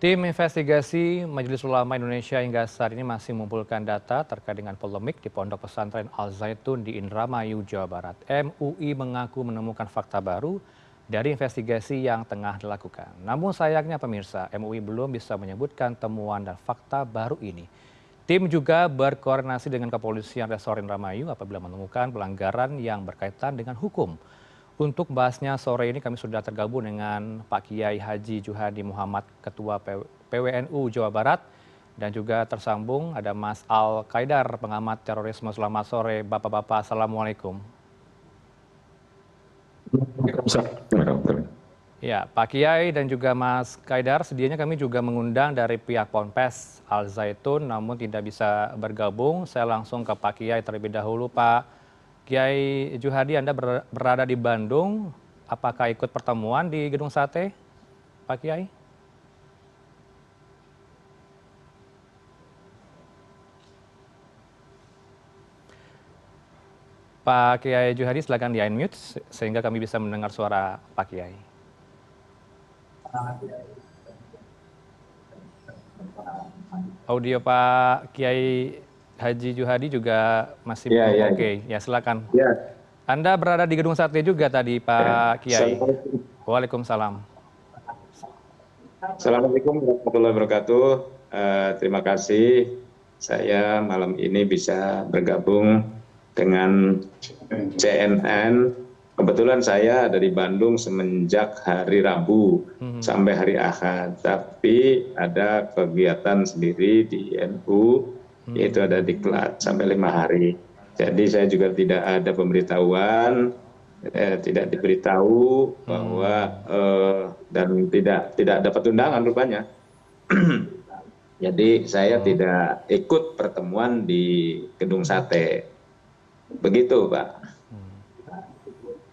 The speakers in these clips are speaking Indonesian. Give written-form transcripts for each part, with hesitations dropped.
Tim investigasi Majelis Ulama Indonesia hingga saat ini masih mengumpulkan data terkait dengan polemik di Pondok Pesantren Al Zaitun di Indramayu, Jawa Barat. MUI mengaku menemukan fakta baru dari investigasi yang tengah dilakukan. Namun sayangnya pemirsa, MUI belum bisa menyebutkan temuan dan fakta baru ini. Tim juga berkoordinasi dengan Kepolisian Resor Indramayu apabila menemukan pelanggaran yang berkaitan dengan hukum. Untuk bahasnya sore ini kami sudah tergabung dengan Pak Kiai Haji Juhadi Muhammad, Ketua PWNU Jawa Barat, dan juga tersambung ada Mas Al Qaidar, pengamat terorisme. Selamat sore Bapak-Bapak, Assalamualaikum. Ya, Pak Kiai dan juga Mas Qaidar, sedianya kami juga mengundang dari pihak Ponpes Al Zaitun, namun tidak bisa bergabung. Saya langsung ke Pak Kiai terlebih dahulu, Pak. Kiai Juhadi, Anda berada di Bandung. Apakah ikut pertemuan di Gedung Sate, Pak Kiai? Pak Kiai Juhadi, silakan di-unmute sehingga kami bisa mendengar suara Pak Kiai. Audio Pak Kiai Haji Juhadi juga masih belum oke. Ya, silakan. Ya. Anda berada di Gedung Sate juga tadi, Pak Kiai. Waalaikumsalam. Assalamualaikum warahmatullahi wabarakatuh. Terima kasih saya malam ini bisa bergabung dengan CNN. Kebetulan saya dari Bandung semenjak hari Rabu sampai hari Ahad. Tapi ada kegiatan sendiri di NU, yaitu ada diklat sampai 5 hari. Jadi saya juga tidak ada pemberitahuan, tidak diberitahu bahwa dan tidak dapat undangan rupanya. Jadi saya tidak ikut pertemuan di Gedung Sate. Begitu, Pak.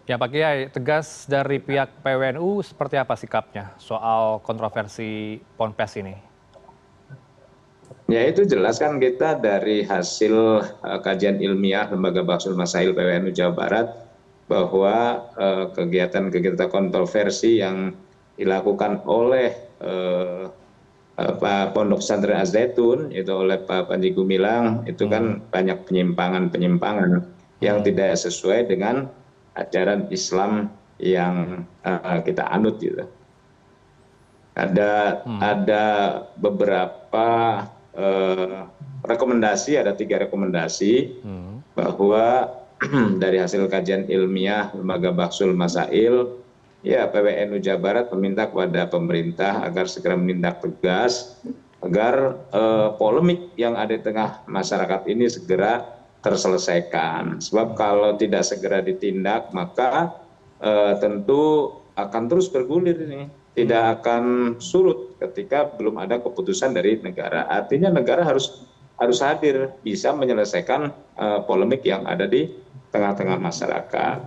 Ya, Pak Kiai, tegas dari pihak PWNU seperti apa sikapnya soal kontroversi Ponpes ini? Ya, itu jelas kan kita dari hasil kajian ilmiah Lembaga Bahsul Masail PWNU Jawa Barat bahwa kegiatan-kegiatan kontroversi yang dilakukan oleh Pondok Pesantren Al Zaitun, itu oleh Pak Panji Gumilang, itu kan banyak penyimpangan yang tidak sesuai dengan ajaran Islam yang kita anut gitu. Ada beberapa rekomendasi, ada 3 rekomendasi bahwa dari hasil kajian ilmiah Lembaga Bahsul Masail, ya PWNU Jawa Barat meminta kepada pemerintah agar segera menindak tegas agar polemik yang ada di tengah masyarakat ini segera terselesaikan. Sebab kalau tidak segera ditindak, maka tentu akan terus bergulir ini. Tidak akan surut ketika belum ada keputusan dari negara. Artinya negara harus hadir, bisa menyelesaikan polemik yang ada di tengah-tengah masyarakat.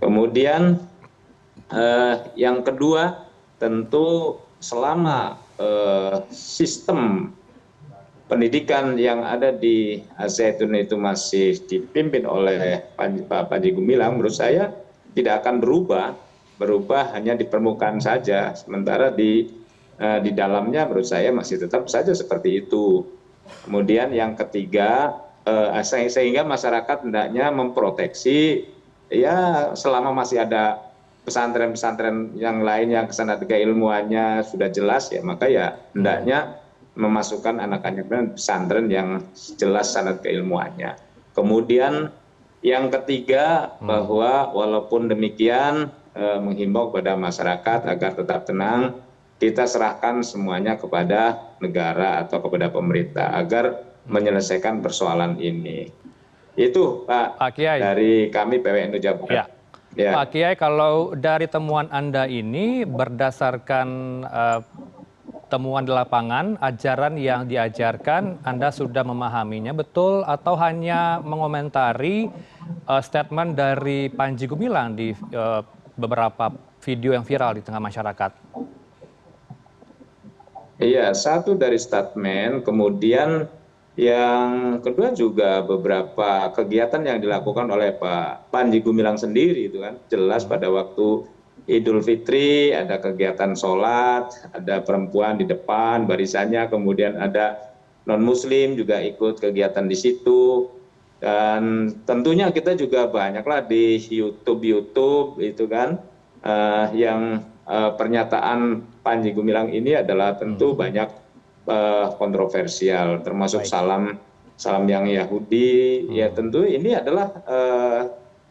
Kemudian yang kedua, tentu selama sistem pendidikan yang ada di Al Zaitun itu masih dipimpin oleh Pak Panji Gumilang, menurut saya tidak akan berubah hanya di permukaan saja. Sementara di dalamnya menurut saya masih tetap saja seperti itu. Kemudian yang ketiga, sehingga masyarakat hendaknya memproteksi, ya selama masih ada pesantren-pesantren yang lain yang sanad keilmuannya sudah jelas, ya maka ya hendaknya memasukkan anak-anaknya pesantren yang jelas sanad keilmuannya. Kemudian yang ketiga, bahwa walaupun demikian menghimbau kepada masyarakat agar tetap tenang, kita serahkan semuanya kepada negara atau kepada pemerintah agar menyelesaikan persoalan ini. Itu Pak Kiai, dari kami PWNU Jawa Barat. Ya. Pak Kiai, kalau dari temuan Anda ini berdasarkan temuan di lapangan, ajaran yang diajarkan, Anda sudah memahaminya betul atau hanya mengomentari statement dari Panji Gumilang di beberapa video yang viral di tengah masyarakat? Iya, satu dari statement, kemudian yang kedua juga beberapa kegiatan yang dilakukan oleh Pak Panji Gumilang sendiri itu kan jelas pada waktu Idul Fitri, ada kegiatan sholat, ada perempuan di depan barisannya, kemudian ada non-muslim juga ikut kegiatan di situ. Dan tentunya kita juga banyaklah di YouTube itu kan, yang pernyataan Panji Gumilang ini adalah tentu banyak kontroversial, termasuk Baik. salam yang Yahudi. Ya tentu ini adalah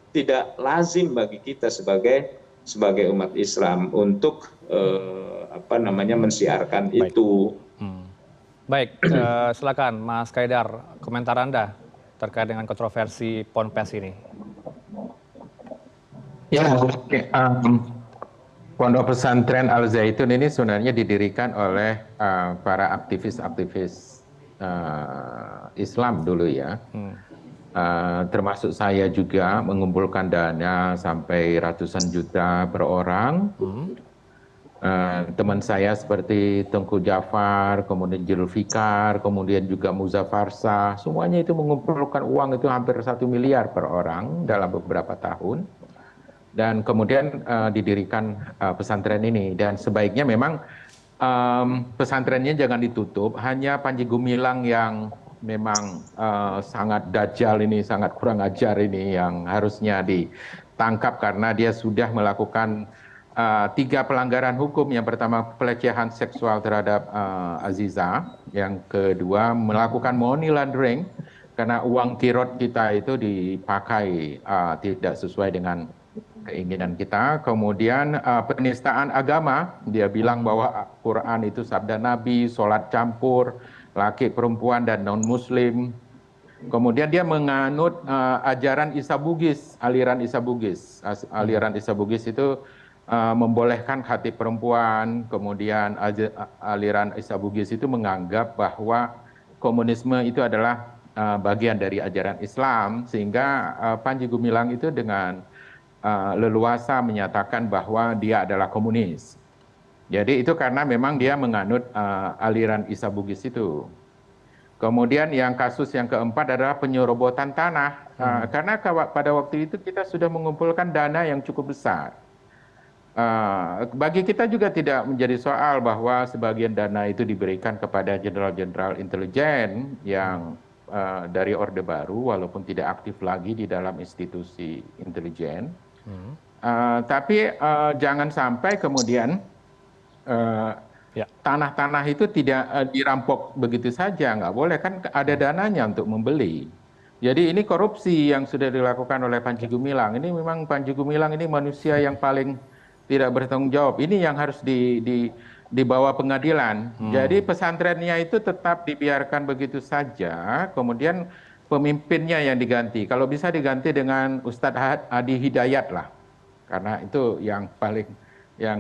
tidak lazim bagi kita sebagai umat Islam untuk mensiarkan Baik. itu. Baik, silakan Mas Kaidar, komentar Anda terkait dengan kontroversi Ponpes ini. Ya, oke. Pondok Pesantren Al Zaitun ini sebenarnya didirikan oleh para aktivis-aktivis Islam dulu ya. Termasuk saya juga mengumpulkan dana sampai ratusan juta per orang. Teman saya seperti Tengku Jafar, kemudian Jirul Fikar, kemudian juga Muzaffar Shah, semuanya itu mengumpulkan uang itu hampir 1 miliar per orang dalam beberapa tahun. Dan kemudian didirikan pesantren ini. Dan sebaiknya memang pesantrennya jangan ditutup, hanya Panji Gumilang yang memang sangat dajjal ini, sangat kurang ajar ini yang harusnya ditangkap karena dia sudah melakukan 3 pelanggaran hukum. Yang pertama pelecehan seksual terhadap Aziza, yang kedua melakukan money laundering karena uang kirot kita itu dipakai tidak sesuai dengan keinginan kita. Kemudian penistaan agama, dia bilang bahwa Quran itu sabda Nabi, sholat campur, laki perempuan dan non muslim. Kemudian dia menganut ajaran Isa Bugis, aliran Isa Bugis. Aliran Isa Bugis itu membolehkan hati perempuan. Kemudian aliran Isa Bugis itu menganggap bahwa komunisme itu adalah bagian dari ajaran Islam, sehingga Panji Gumilang itu dengan leluasa menyatakan bahwa dia adalah komunis. Jadi itu karena memang dia menganut aliran Isa Bugis itu. Kemudian yang kasus yang keempat adalah penyerobotan tanah. Karena pada waktu itu kita sudah mengumpulkan dana yang cukup besar. Bagi kita juga tidak menjadi soal bahwa sebagian dana itu diberikan kepada jenderal-jenderal intelijen yang dari Orde Baru, walaupun tidak aktif lagi di dalam institusi intelijen. Tapi jangan sampai kemudian tanah-tanah itu tidak dirampok begitu saja, nggak boleh, kan ada dananya untuk membeli. Jadi ini korupsi yang sudah dilakukan oleh Panji Gumilang. Ini memang Panji Gumilang ini manusia yang paling tidak bertanggung jawab. Ini yang harus dibawa pengadilan. Jadi pesantrennya itu tetap dibiarkan begitu saja, kemudian pemimpinnya yang diganti. Kalau bisa diganti dengan Ustadz Adi Hidayat lah. Karena itu yang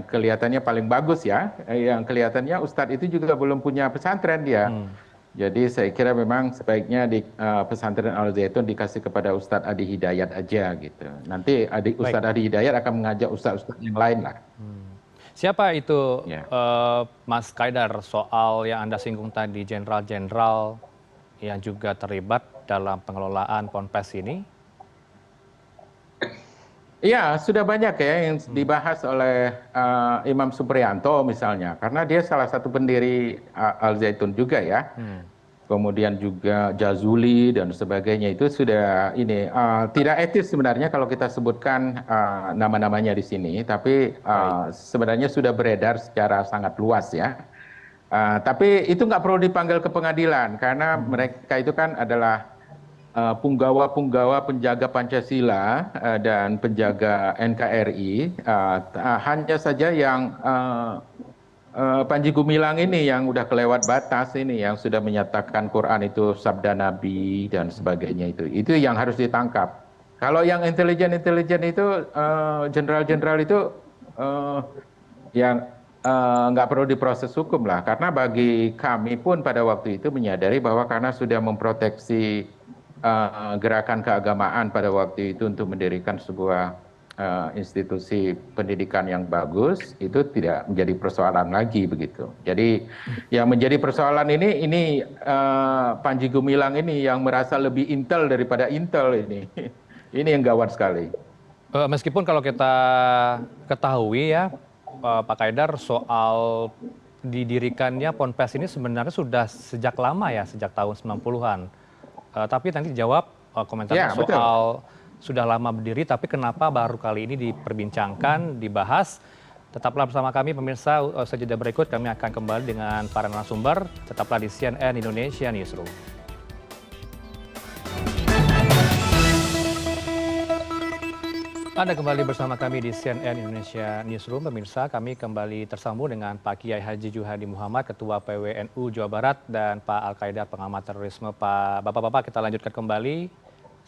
kelihatannya paling bagus ya. Yang kelihatannya Ustadz itu juga belum punya pesantren dia. Jadi saya kira memang sebaiknya di pesantren Al Zaitun dikasih kepada Ustadz Adi Hidayat aja gitu. Nanti Ustadz Adi Hidayat akan mengajak Ustadz yang lain lah. Siapa itu Mas Kaidar, soal yang Anda singgung tadi, jenderal-jenderal yang juga terlibat dalam pengelolaan Ponpes ini? Iya, sudah banyak ya yang dibahas oleh Imam Supriyanto misalnya, karena dia salah satu pendiri Al Zaitun juga ya. Kemudian juga Jazuli dan sebagainya, itu sudah ini tidak etis sebenarnya kalau kita sebutkan nama-namanya di sini, tapi sebenarnya sudah beredar secara sangat luas ya. Tapi itu nggak perlu dipanggil ke pengadilan karena mereka itu kan adalah punggawa-punggawa penjaga Pancasila dan penjaga NKRI. Hanya saja yang Panji Gumilang ini yang udah kelewat batas ini, yang sudah menyatakan Quran itu sabda Nabi dan sebagainya, itu yang harus ditangkap. Kalau yang intelijen-intelijen itu, jenderal-jenderal itu yang nggak perlu diproses hukum lah, karena bagi kami pun pada waktu itu menyadari bahwa karena sudah memproteksi gerakan keagamaan pada waktu itu untuk mendirikan sebuah institusi pendidikan yang bagus, itu tidak menjadi persoalan lagi begitu. Jadi yang menjadi persoalan ini Panji Gumilang ini yang merasa lebih intel daripada intel ini. Ini yang gawat sekali. Meskipun kalau kita ketahui ya, Pak Kaidar, soal didirikannya Ponpes ini sebenarnya sudah sejak lama ya, sejak tahun 90-an. Tapi nanti dijawab komentarnya Ya, betul. soal sudah lama berdiri, tapi kenapa baru kali ini diperbincangkan, dibahas. Tetaplah bersama kami pemirsa, sejenak berikut kami akan kembali dengan para narasumber. Tetaplah di CNN Indonesia Newsroom. Anda kembali bersama kami di CNN Indonesia Newsroom. Pemirsa, kami kembali tersambung dengan Pak Kiai Haji Juhadi Muhammad, Ketua PWNU Jawa Barat, dan Pak Al-Qaeda Pengamat Terorisme. Bapak-bapak, kita lanjutkan kembali.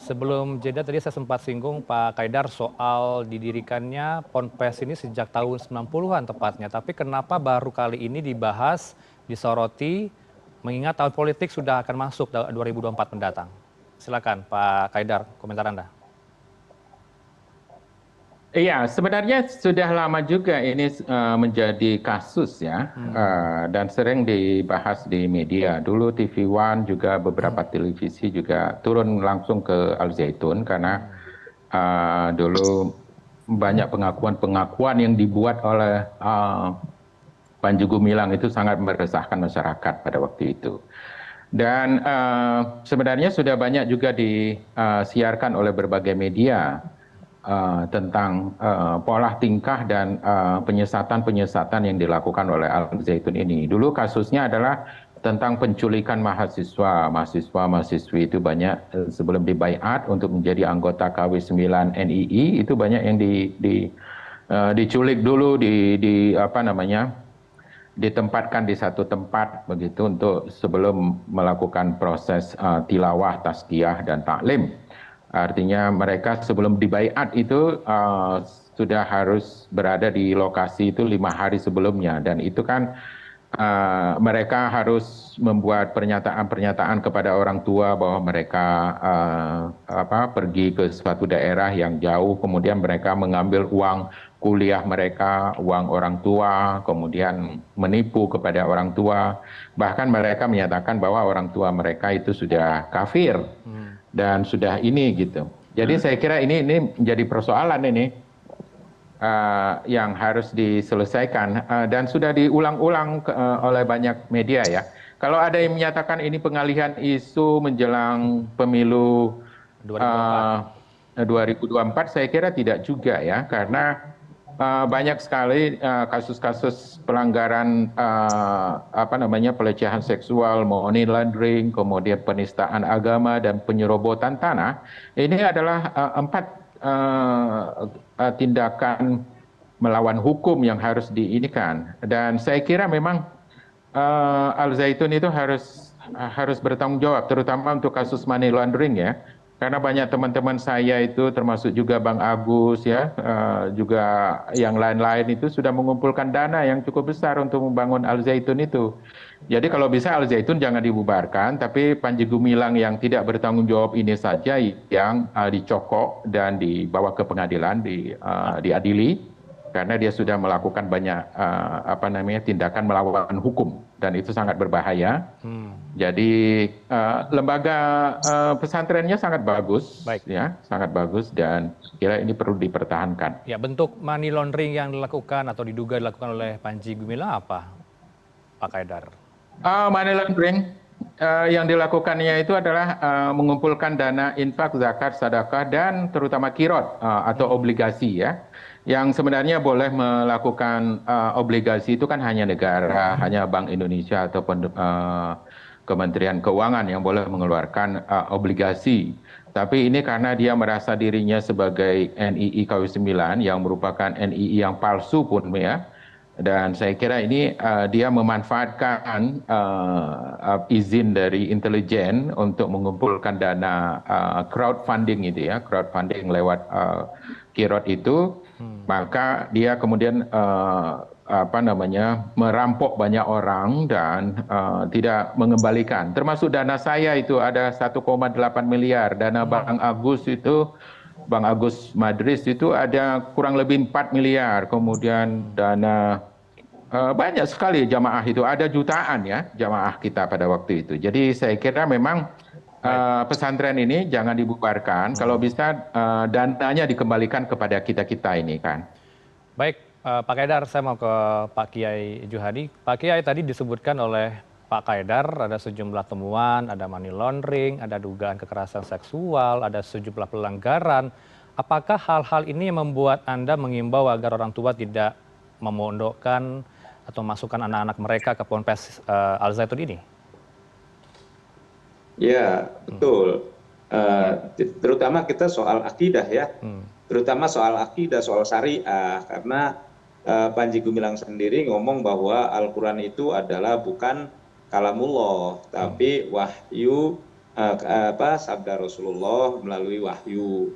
Sebelum jeda tadi saya sempat singgung Pak Kaidar soal didirikannya Ponpes ini sejak tahun 90-an tepatnya. Tapi kenapa baru kali ini dibahas, disoroti, mengingat tahun politik sudah akan masuk 2024 mendatang? Silakan Pak Kaidar, komentar Anda. Iya, sebenarnya sudah lama juga ini menjadi kasus ya, dan sering dibahas di media. Dulu TV One juga beberapa televisi juga turun langsung ke Al Zaitun karena dulu banyak pengakuan-pengakuan yang dibuat oleh Panji Gumilang itu sangat meresahkan masyarakat pada waktu itu. Dan sebenarnya sudah banyak juga disiarkan oleh berbagai media tentang pola tingkah dan penyesatan-penyesatan yang dilakukan oleh Al Zaitun ini. Dulu kasusnya adalah tentang penculikan mahasiswa. Mahasiswa-mahasiswi itu banyak sebelum dibaiat untuk menjadi anggota KW9 NII, itu banyak yang diculik dulu, ditempatkan di satu tempat begitu untuk sebelum melakukan proses tilawah, tazkiyah dan taklim. Artinya mereka sebelum dibaiat itu sudah harus berada di lokasi itu 5 hari sebelumnya, dan itu kan mereka harus membuat pernyataan-pernyataan kepada orang tua bahwa mereka pergi ke suatu daerah yang jauh, kemudian mereka mengambil uang kuliah mereka, uang orang tua, kemudian menipu kepada orang tua. Bahkan mereka menyatakan bahwa orang tua mereka itu sudah kafir. Dan sudah ini gitu. Jadi saya kira ini menjadi persoalan ini yang harus diselesaikan dan sudah diulang-ulang oleh banyak media ya. Kalau ada yang menyatakan ini pengalihan isu menjelang pemilu 2024, saya kira tidak juga ya, karena banyak sekali kasus-kasus pelanggaran pelecehan seksual, money laundering, kemudian penistaan agama dan penyerobotan tanah. Ini adalah 4 tindakan melawan hukum yang harus diinikan. Dan saya kira memang Al Zaitun itu harus bertanggung jawab, terutama untuk kasus money laundering ya. Karena banyak teman-teman saya itu termasuk juga Bang Agus ya, juga yang lain-lain itu sudah mengumpulkan dana yang cukup besar untuk membangun Al Zaitun itu. Jadi kalau bisa Al Zaitun jangan dibubarkan, tapi Panji Gumilang yang tidak bertanggung jawab ini saja yang dicokok dan dibawa ke pengadilan, diadili, karena dia sudah melakukan banyak tindakan melawan hukum, dan itu sangat berbahaya. Jadi lembaga pesantrennya sangat bagus, ya, sangat bagus, dan kira ini perlu dipertahankan. Ya, bentuk money laundering yang dilakukan atau diduga dilakukan oleh Panji Gumilang apa, Pak Kaidar? Money laundering yang dilakukannya itu adalah mengumpulkan dana infak, zakat, sedekah, dan terutama kirot atau obligasi ya. Yang sebenarnya boleh melakukan obligasi itu kan hanya negara, hanya Bank Indonesia ataupun Kementerian Keuangan yang boleh mengeluarkan obligasi. Tapi ini karena dia merasa dirinya sebagai NII KW9 yang merupakan NII yang palsu pun ya. Dan saya kira ini dia memanfaatkan izin dari intelijen untuk mengumpulkan dana crowdfunding itu ya, crowdfunding lewat kirot itu. Maka dia kemudian merampok banyak orang dan tidak mengembalikan. Termasuk dana saya itu ada 1,8 miliar, dana Bang Agus itu, Bang Agus Madris itu ada kurang lebih 4 miliar, kemudian dana banyak sekali jamaah itu, ada jutaan ya jamaah kita pada waktu itu. Jadi saya kira memang pesantren ini jangan dibubarkan. Kalau bisa dananya dikembalikan kepada kita-kita ini kan. Baik, Pak Kaidar, saya mau ke Pak Kiai Juhadi. Pak Kiai, tadi disebutkan oleh Pak Kaidar ada sejumlah temuan, ada money laundering, ada dugaan kekerasan seksual, ada sejumlah pelanggaran. Apakah hal-hal ini yang membuat Anda mengimbau agar orang tua tidak memondokkan atau masukkan anak-anak mereka ke Ponpes Al Zaitun ini? Ya, betul. Terutama kita soal akidah ya, terutama soal akidah, soal syariah, karena Panji Gumilang sendiri ngomong bahwa Al-Quran itu adalah bukan kalamullah, tapi wahyu, sabda Rasulullah melalui wahyu.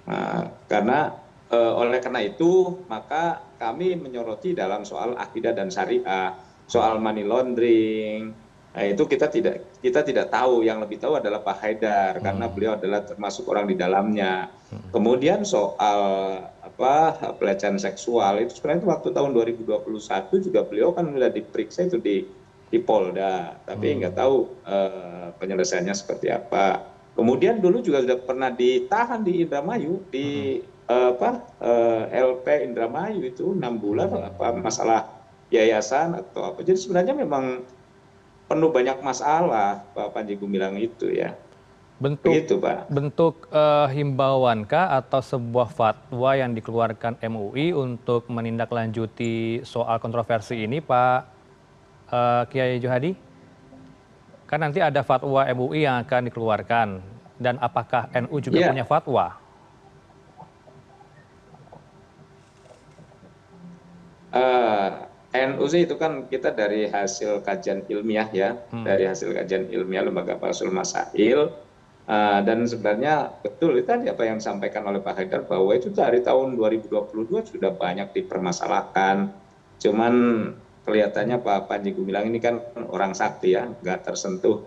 Nah, oleh karena itu maka kami menyoroti dalam soal akidah dan syariah, soal money laundering. Nah, itu kita tidak tahu, yang lebih tahu adalah Pak Haidar karena beliau adalah termasuk orang di dalamnya. Kemudian soal pelecehan seksual itu sebenarnya waktu tahun 2021 juga beliau kan sudah diperiksa itu di Polda, tapi nggak tahu penyelesaiannya seperti apa. Kemudian dulu juga sudah pernah ditahan di Indramayu di LP Indramayu itu 6 bulan masalah yayasan atau apa. Jadi sebenarnya memang penuh banyak masalah Pak Panji Gumilang itu ya. Begitu, Pak. Bentuk himbauankah atau sebuah fatwa yang dikeluarkan MUI untuk menindaklanjuti soal kontroversi ini, Pak Kiai Juhadi? Kan nanti ada fatwa MUI yang akan dikeluarkan, dan apakah NU juga punya fatwa? NU sih itu kan kita dari hasil kajian ilmiah ya, dari hasil kajian ilmiah Lembaga Basul Masail, dan sebenarnya betul itu tadi apa yang disampaikan oleh Pak Haidar bahwa itu dari tahun 2022 sudah banyak dipermasalahkan. Cuman kelihatannya Pak Panji Gumilang ini kan orang sakti ya, nggak tersentuh,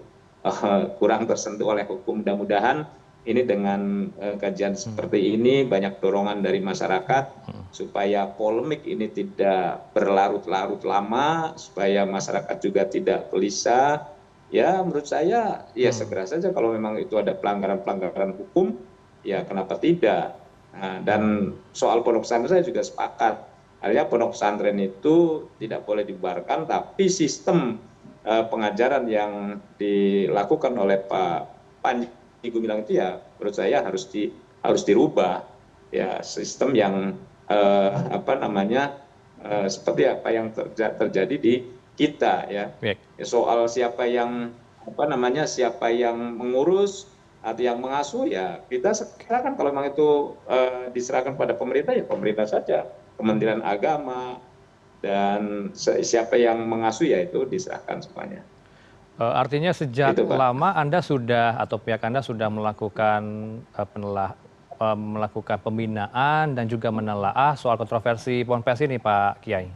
kurang tersentuh oleh hukum. Mudah-mudahan ini dengan kajian seperti ini banyak dorongan dari masyarakat supaya polemik ini tidak berlarut-larut lama, supaya masyarakat juga tidak gelisah. Ya menurut saya ya segera saja kalau memang itu ada pelanggaran-pelanggaran hukum, ya kenapa tidak. Nah, dan soal pondok pesantren saya juga sepakat. Artinya pondok pesantren itu tidak boleh dibubarkan, tapi sistem pengajaran yang dilakukan oleh Pak Panji Gumilang itu ya menurut saya harus dirubah. Ya sistem yang seperti apa yang terjadi di kita ya. Soal siapa yang mengurus atau yang mengasuh ya kita serahkan. Kalau memang itu diserahkan pada pemerintah ya pemerintah saja, Kementerian Agama, dan siapa yang mengasuh ya itu diserahkan semuanya. Artinya sejak lama Anda sudah atau pihak Anda sudah melakukan melakukan pembinaan dan juga menelaah soal kontroversi Ponpes ini, Pak Kiai?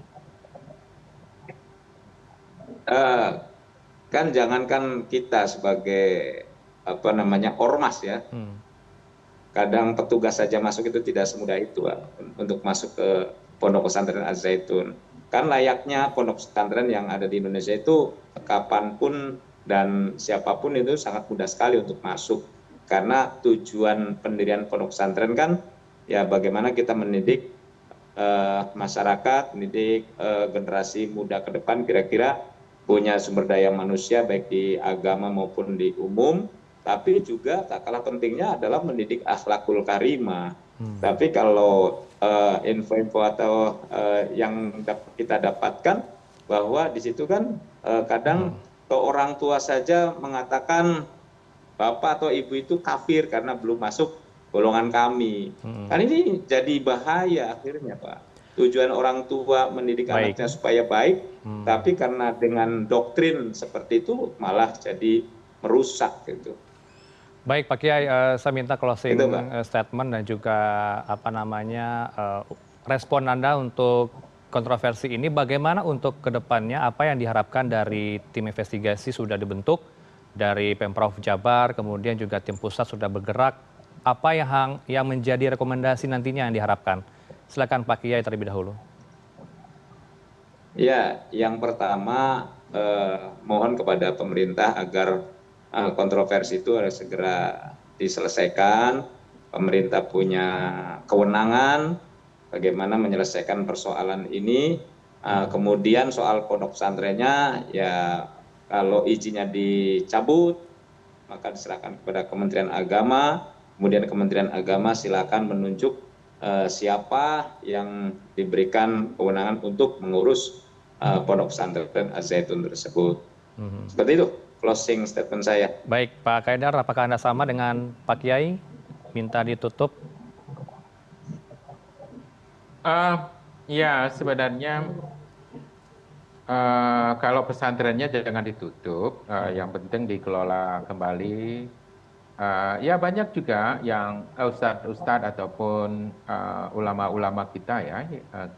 Kan jangankan kita sebagai ormas ya, kadang petugas saja masuk itu tidak semudah itu Pak, untuk masuk ke Pondok Pesantren Al Zaitun. Kan layaknya pondok pesantren yang ada di Indonesia itu kapanpun dan siapapun itu sangat mudah sekali untuk masuk. Karena tujuan pendirian pondok pesantren kan ya bagaimana kita mendidik masyarakat, mendidik generasi muda ke depan kira-kira punya sumber daya manusia baik di agama maupun di umum, tapi juga tak kalah pentingnya adalah mendidik akhlakul karimah. Tapi kalau info-info atau yang kita dapatkan bahwa di situ kan kadang orang tua saja mengatakan bapak atau ibu itu kafir karena belum masuk golongan kami. Kan ini jadi bahaya akhirnya Pak. Tujuan orang tua mendidik anaknya supaya baik, tapi karena dengan doktrin seperti itu malah jadi merusak gitu. Baik Pak Kiai, saya minta closing statement dan juga respon Anda untuk kontroversi ini. Bagaimana untuk kedepannya, apa yang diharapkan dari tim investigasi sudah dibentuk, dari Pemprov Jabar, kemudian juga tim pusat sudah bergerak, apa yang menjadi rekomendasi nantinya yang diharapkan? Silakan Pak Kiai terlebih dahulu. Ya, yang pertama mohon kepada pemerintah agar kontroversi itu harus segera diselesaikan. Pemerintah punya kewenangan bagaimana menyelesaikan persoalan ini. Kemudian soal pondok pesantrennya, ya kalau izinnya dicabut, maka diserahkan kepada Kementerian Agama. Kemudian Kementerian Agama silakan menunjuk siapa yang diberikan kewenangan untuk mengurus pondok pesantren Az-Zaitun tersebut. Seperti itu closing statement saya. Baik, Pak Kaidar, apakah Anda sama dengan Pak Kiai? Minta ditutup? Ya, sebenarnya kalau pesantrennya jangan ditutup, yang penting dikelola kembali. Ya banyak juga yang ustadz ataupun ulama-ulama kita ya,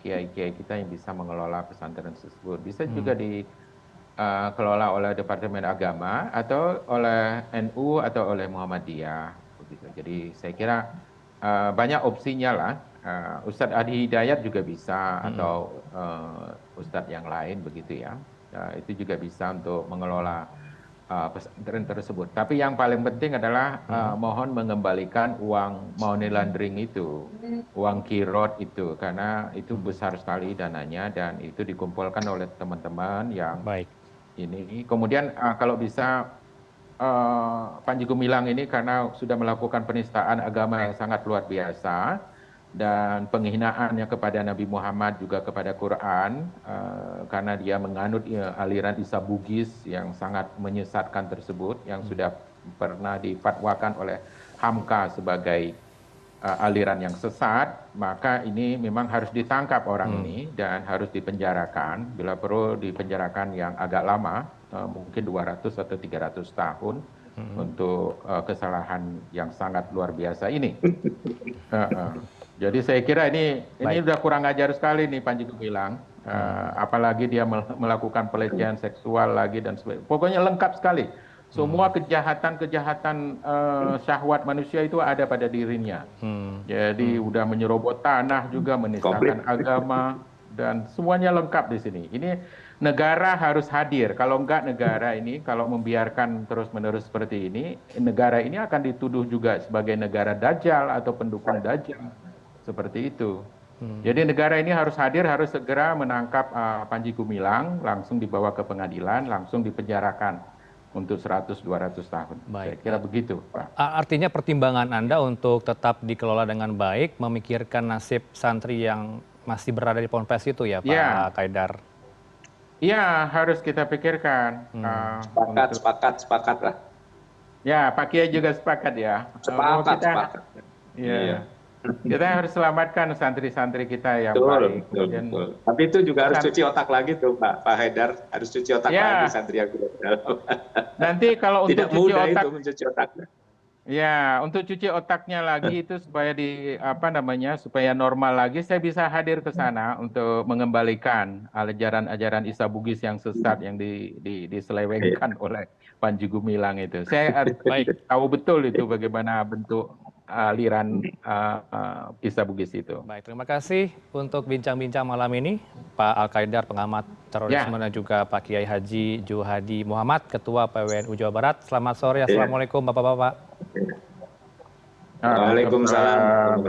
kiai-kiai kita yang bisa mengelola pesantren tersebut. Bisa juga dikelola oleh Departemen Agama atau oleh NU atau oleh Muhammadiyah. Begitu. Jadi saya kira banyak opsinya lah. Ustadz Adi Hidayat juga bisa atau ustadz yang lain begitu ya. Itu juga bisa untuk mengelola pesantren tersebut. Tapi yang paling penting adalah mohon mengembalikan uang money laundering itu, uang kirot itu, karena itu besar sekali dananya dan itu dikumpulkan oleh teman-teman yang ini. Kemudian kalau bisa Panji Gumilang ini karena sudah melakukan penistaan agama yang sangat luar biasa dan penghinaannya kepada Nabi Muhammad juga kepada Quran karena dia menganut aliran Isa Bugis yang sangat menyesatkan tersebut yang sudah pernah difatwakan oleh Hamka sebagai aliran yang sesat, maka ini memang harus ditangkap orang ini dan harus dipenjarakan, bila perlu dipenjarakan yang agak lama, mungkin 200 atau 300 tahun untuk kesalahan yang sangat luar biasa ini. Jadi saya kira ini udah kurang ajar sekali nih Panji Gumilang, apalagi dia melakukan pelecehan seksual lagi dan sebagainya. Pokoknya lengkap sekali. Semua kejahatan-kejahatan syahwat manusia itu ada pada dirinya. Jadi udah menyerobot tanah juga, menistakan agama dan semuanya lengkap di sini. Ini negara harus hadir. Kalau enggak negara ini kalau membiarkan terus-menerus seperti ini, negara ini akan dituduh juga sebagai negara dajjal atau pendukung dajjal. Seperti itu. Jadi negara ini harus hadir, harus segera menangkap Panji Gumilang, langsung dibawa ke pengadilan, langsung dipenjarakan untuk 100-200 tahun. Saya kira begitu, Pak. Artinya pertimbangan Anda untuk tetap dikelola dengan baik, memikirkan nasib santri yang masih berada di Ponpes itu ya, Pak Kaidar? Iya, harus kita pikirkan. Sepakat lah. Ya, Pak Kiai juga sepakat ya. Sepakat. Iya. Kita harus selamatkan santri-santri kita yang baik. Betul. Tapi itu juga harus cuci otak lagi tuh Pak Haidar, harus cuci otak lagi santri yang dalam. Nanti kalau untuk tidak cuci mudah otak, itu mencuci otaknya. Ya, untuk cuci otaknya lagi itu supaya supaya normal lagi, saya bisa hadir ke sana untuk mengembalikan ajaran-ajaran Isa Bugis yang sesat yang diselewengkan oleh Panji Gumilang itu. Saya tahu betul itu bagaimana bentuk aliran Isa Bugis itu. Baik, terima kasih untuk bincang-bincang malam ini, Pak Al-Kaidar, pengamat terorisme dan juga Pak Kiai Haji Juhadi Muhammad, Ketua PWNU Jawa Barat. Selamat sore, Assalamualaikum Bapak-Bapak. Waalaikumsalam.